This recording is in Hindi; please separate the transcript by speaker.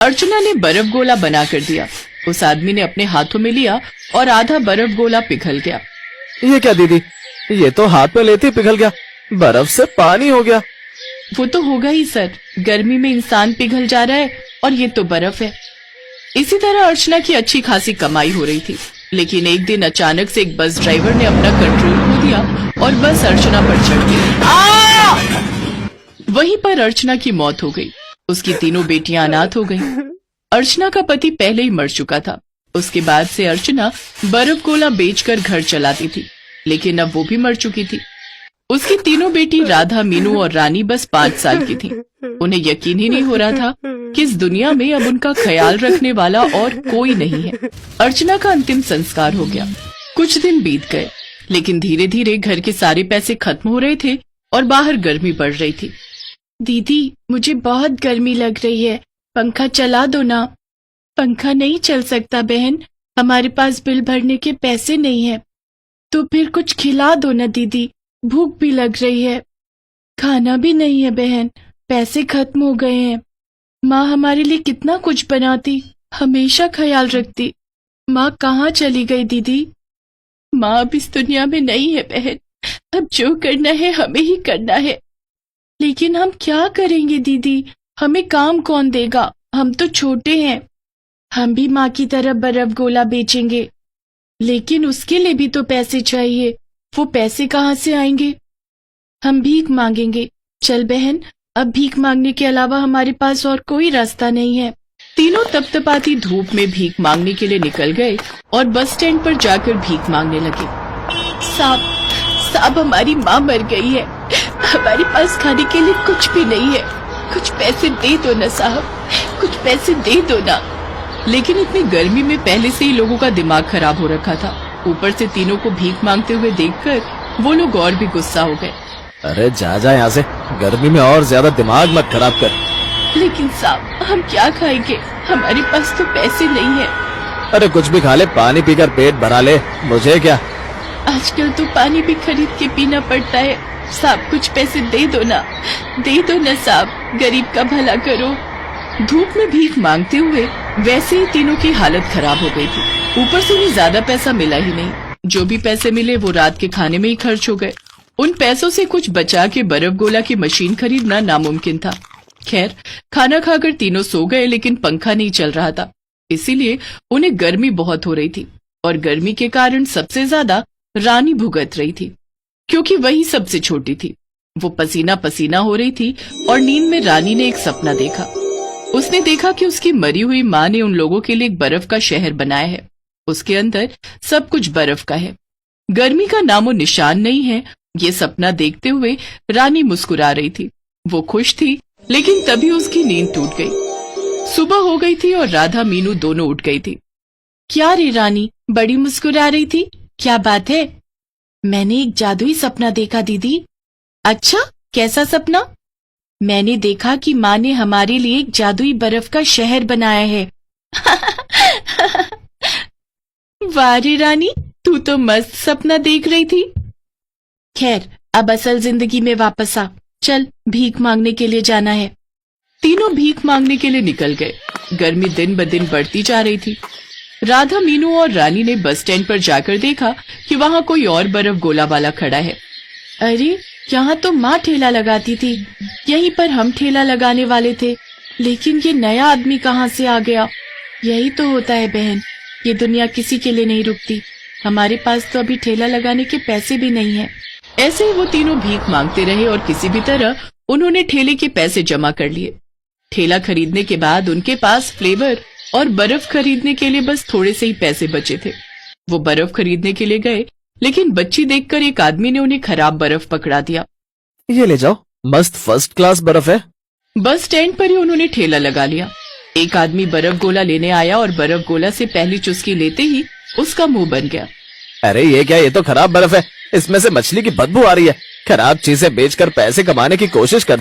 Speaker 1: अर्चना ने बर्फ गोला बना कर दिया। उस आदमी ने अपने हाथों में लिया और आधा बर्फ गोला पिघल गया।
Speaker 2: ये क्या दीदी, ये तो हाथ में लेते ही पिघल गया, बर्फ से पानी हो गया।
Speaker 1: वो तो होगा ही सर, गर्मी में इंसान पिघल जा रहा है और ये तो बर्फ है। इसी तरह अर्चना की अच्छी खासी कमाई हो रही थी, लेकिन एक दिन अचानक से एक बस ड्राइवर ने अपना कंट्रोल खो दिया और बस अर्चना पर चढ़ गई। वहीं पर अर्चना की मौत हो गई। उसकी तीनों बेटियां अनाथ हो गईं। अर्चना का पति पहले ही मर चुका था। उसके बाद से अर्चना बर्फ गोला बेचकर घर चलाती थी, लेकिन अब वो भी मर चुकी थी। उसकी तीनों बेटी राधा, मीनू और रानी बस 5 साल की थी। उन्हें यकीन ही नहीं हो रहा था कि इस दुनिया में अब उनका ख्याल रखने वाला और कोई नहीं है। अर्चना का अंतिम संस्कार हो गया। कुछ दिन बीत गए, लेकिन धीरे धीरे घर के सारे पैसे खत्म हो रहे थे और बाहर गर्मी बढ़ रही थी। दीदी, मुझे बहुत गर्मी लग रही है, पंखा चला दो ना। पंखा नहीं चल सकता बहन, हमारे पास बिल भरने के पैसे नहीं है। तो फिर कुछ खिला दो ना दीदी, भूख भी लग रही है। खाना भी नहीं है बहन, पैसे खत्म हो गए हैं। माँ हमारे लिए कितना कुछ बनाती, हमेशा ख्याल रखती। माँ कहाँ चली गई दीदी? माँ अब इस दुनिया में नहीं है बहन, अब जो करना है हमें ही करना है। लेकिन हम क्या करेंगे दीदी, हमें काम कौन देगा? हम तो छोटे हैं। हम भी माँ की तरह बर्फ गोला बेचेंगे, लेकिन उसके लिए भी तो पैसे चाहिए। वो पैसे कहाँ से आएंगे? हम भीख मांगेंगे। चल बहन, अब भीख मांगने के अलावा हमारे पास और कोई रास्ता नहीं है। तीनों तपतपाती धूप में भीख मांगने के लिए निकल गए और बस स्टैंड पर जाकर भीख मांगने लगे। साहब, हमारी माँ मर गई है, हमारे पास खाने के लिए कुछ भी नहीं है। कुछ पैसे दे दो ना साहब, कुछ पैसे दे दो ना। लेकिन इतनी गर्मी में पहले से ही लोगों का दिमाग खराब हो रखा था। ऊपर से तीनों को भीख मांगते हुए देखकर वो लोग और भी गुस्सा हो गए।
Speaker 2: अरे जा यहाँ से, गर्मी में और ज्यादा दिमाग मत खराब कर।
Speaker 1: लेकिन साहब, हम क्या खाएंगे? हमारे पास तो पैसे नहीं है।
Speaker 2: अरे कुछ भी खा ले, पानी पीकर पेट भरा ले, मुझे क्या।
Speaker 1: आजकल तो पानी भी खरीद के पीना पड़ता है। साहब कुछ पैसे दे दो ना साहब, गरीब का भला करो। धूप में भीख मांगते हुए वैसे ही तीनों की हालत खराब हो गई थी। ऊपर से उन्हें ज्यादा पैसा मिला ही नहीं। जो भी पैसे मिले वो रात के खाने में ही खर्च हो गए। उन पैसों से कुछ बचा के बर्फ गोला की मशीन खरीदना नामुमकिन था। खैर, खाना खाकर तीनों सो गए, लेकिन पंखा नहीं चल रहा था, इसीलिए उन्हें गर्मी बहुत हो रही थी। और गर्मी के कारण सबसे ज्यादा रानी भुगत रही थी, क्योंकि वही सबसे छोटी थी। वो पसीना पसीना हो रही थी और नींद में रानी ने एक सपना देखा। उसने देखा कि उसकी मरी हुई माँ ने उन लोगों के लिए एक बर्फ का शहर बनाया है। उसके अंदर सब कुछ बर्फ का है, गर्मी का नामो निशान नहीं है। ये सपना देखते हुए रानी मुस्कुरा रही थी। वो खुश थी, लेकिन तभी उसकी नींद टूट गई। सुबह हो गई थी और राधा, मीनू दोनों उठ गई थी। क्या रे रानी, बड़ी मुस्कुरा रही थी, क्या बात है? मैंने एक जादुई सपना देखा दीदी। अच्छा, कैसा सपना? मैंने देखा कि माँ ने हमारे लिए एक जादुई बर्फ का शहर बनाया है। वाह रे रानी, तू तो मस्त सपना देख रही थी। खैर, अब असल जिंदगी में वापस आ, चल भीख मांगने के लिए जाना है। तीनों भीख मांगने के लिए निकल गए। गर्मी दिन ब दिन बढ़ती जा रही थी। राधा, मीनू और रानी ने बस स्टैंड पर जाकर देखा कि वहाँ कोई और बर्फ गोला वाला खड़ा है। अरे, यहाँ तो माँ ठेला लगाती थी, यहीं पर हम ठेला लगाने वाले थे, लेकिन ये नया आदमी कहाँ से आ गया? यही तो होता है बहन, ये दुनिया किसी के लिए नहीं रुकती। हमारे पास तो अभी ठेला लगाने के पैसे भी नहीं है। ऐसे ही वो तीनों भीख मांगते रहे और किसी भी तरह उन्होंने ठेले के पैसे जमा कर लिए। ठेला खरीदने के बाद उनके पास फ्लेवर और बर्फ खरीदने के लिए बस थोड़े से ही पैसे बचे थे। वो बर्फ खरीदने के लिए गए, लेकिन बच्ची देखकर एक आदमी ने उन्हें खराब बर्फ पकड़ा दिया।
Speaker 2: ये ले जाओ, मस्त फर्स्ट क्लास बर्फ है।
Speaker 1: बस स्टैंड पर ही उन्होंने ठेला लगा लिया। एक आदमी बर्फ गोला लेने आया और बर्फ गोला से पहली चुस्की लेते ही उसका मुंह बन गया।
Speaker 2: अरे ये क्या, ये तो खराब बर्फ है, इसमें से मछली की बदबू आ रही है। खराब चीजें बेचकर पैसे कमाने की कोशिश कर